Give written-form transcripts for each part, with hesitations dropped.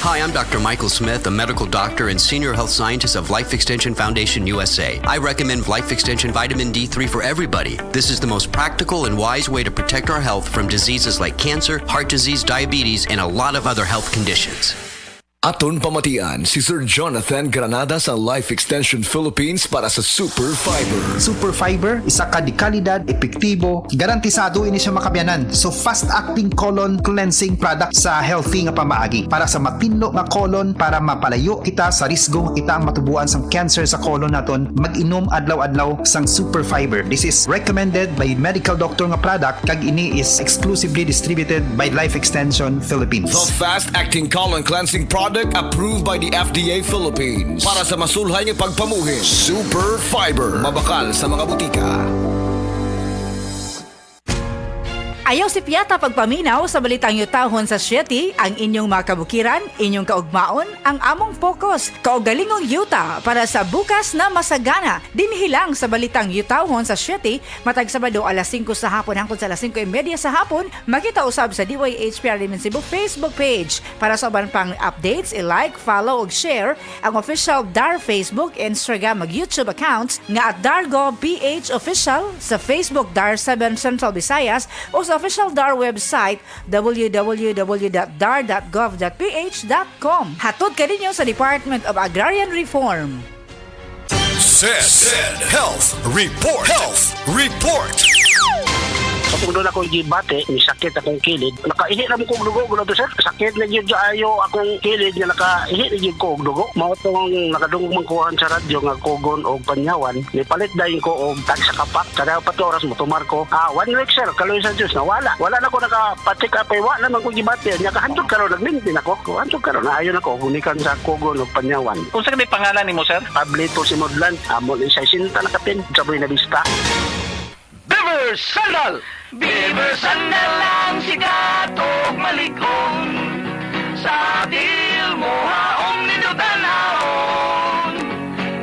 Hi, I'm Dr. Michael Smith, a medical doctor and senior health scientist of Life Extension Foundation USA. I recommend Life Extension Vitamin D3 for everybody. This is the most practical and wise way to protect our health from diseases like cancer, heart disease, diabetes, and a lot of other health conditions. Aton pamatian si Sir Jonathan Granada sa Life Extension Philippines para sa Super Fiber. Super Fiber, isa ka di kalidad, epektibo, garantisado ini siya makabiyanan. So fast-acting colon cleansing product sa healthy nga pamaagi para sa matinlo nga colon para mapalayo kita sa risgo kita ang matubuan sang cancer sa colon naton. Mag-inom adlaw-adlaw sang Super Fiber. This is recommended by medical doctor nga product kag ini is exclusively distributed by Life Extension Philippines. The fast-acting colon cleansing product approved by the FDA Philippines para sa masulhay ng pagpamuhin. Super Fiber, mabakal sa mga butika. Ayaw si Piata pagpaminaw sa balitang yutahon sa Sieti, ang inyong mga kabukiran, inyong kaugmaon, ang among focus, kaugalingong yuta para sa bukas na masagana. Dinhilang sa balitang yutahon sa Sieti, matag Sabado alas 5 sa hapon hangtod sa alas 5:30 sa hapon, makita usab sa DYHPR Limen Cebu Facebook page. Para sa uban pang updates, i-like, follow ug share ang official DAR Facebook, Instagram ug YouTube accounts nga @Dargo PH Official sa Facebook DAR 7 Central Visayas o sa official DAR website www.dar.gov.ph.com. Hatod ka ninyo sa Department of Agrarian Reform. Said Health Report. Health Report. Kapag doon akong gibate, may sakit akong kilid. Nakaihi na mo kong dugo, gano'n to sir. Sakit na yun ayo akong kilid nga nakaihi na yun ko dugo. Mga itong nakadungong kuhan sa radyo nga kugon o panyawan. Nipalit dahil ko o tag sa kapak. Kada pa oras mo, tumar ko. 1 week sir, kaloy sa Diyos na wala. Wala na ko nakapatik up ay wala naman kong gibate. Nakahandog ka rin, nagmintin ako. Handog ka rin, naayon ako. Gunikan sa kugon o panyawan. Kung saan may pangalan ni mo sir? Pablito si Modlan. Amon isa sinta na kapin. Saboy na bista. Beaver Sandal! Beaver Sandal ang sikat o maligong sa dil mo haong ninutanahon.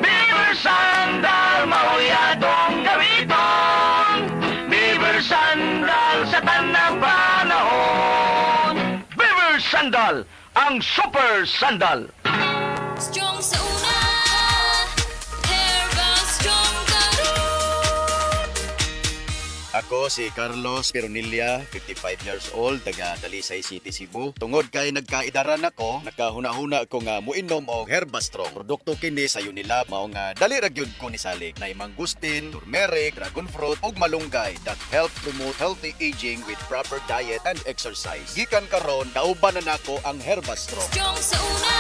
Beaver Sandal mahuyadong gamiton. Beaver Sandal sa tanang panahon. Beaver Sandal ang super sandal. Strong sa una, Herbal Strong Garot. Ako si Carlos Peronilla, 55 years old, taga Talisay City, Cebu. Tungod kay nagkaidaran ako, nakahuna-huna ko nga muinom og Herbastrong. Produkto kini sa Unilab, mao nga dali ra gyud ko ni salig na mangustin, turmeric, dragon fruit ug malunggay that help promote healthy aging with proper diet and exercise. Gikan karon, kauban na nako ang Herbastrong. Strong sa una,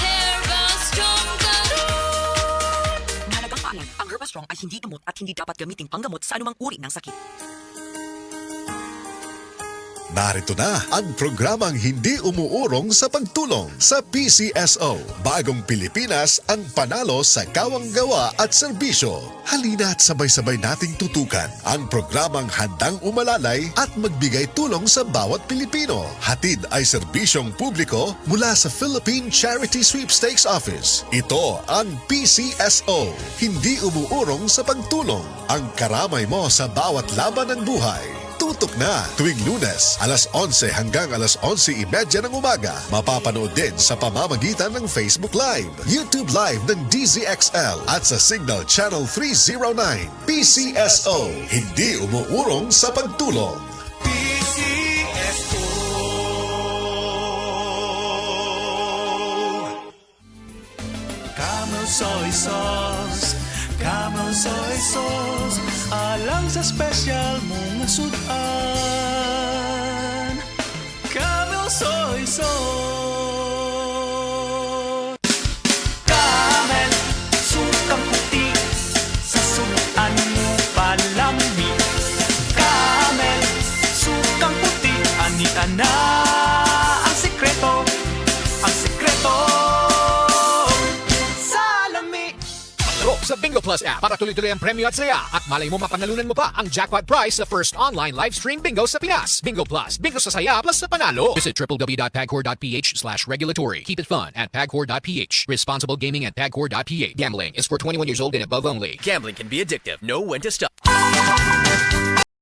Herbal Strong Garot. Mahalagang paalam, ang Herbastrong ay hindi gamot at hindi dapat gamitin panggamot sa anumang uri ng sakit. Narito na ang programang hindi umuurong sa pagtulong sa PCSO. Bagong Pilipinas ang panalo sa kawang-gawa at serbisyo. Halina at sabay-sabay nating tutukan ang programang handang umalalay at magbigay tulong sa bawat Pilipino. Hatid ay serbisyong publiko mula sa Philippine Charity Sweepstakes Office. Ito ang PCSO. Hindi umuurong sa pagtulong. Ang karamay mo sa bawat laban ng buhay. Tutok na tuwing Lunes, alas 11 hanggang alas 11:30 ng umaga. Mapapanood din sa pamamagitan ng Facebook Live, YouTube Live ng DZXL at sa Signal Channel 309. PCSO, hindi umuurong sa pagtulong. PCSO. Camel Soy Sauce, Camel Soy Sauce, alang sa special mong sudan. Camel Soy Sauce. Camel, sukang puti, sa sudan mo palami. Camel, sukang puti, anita na ang sekreto, ang sekreto. Sa Bingo Plus app para tuloy-tuloy ang premyo at saya at malay mo mapanalunan mo pa ang jackpot prize sa first online live stream bingo sa Pinas. Bingo Plus, bingo sa saya plus sa panalo. Visit www.pagcor.ph/regulatory. Keep it fun at pagcor.ph. Responsible gaming at pagcor.ph. Gambling is for 21 years old and above only. Gambling can be addictive. Know when to stop.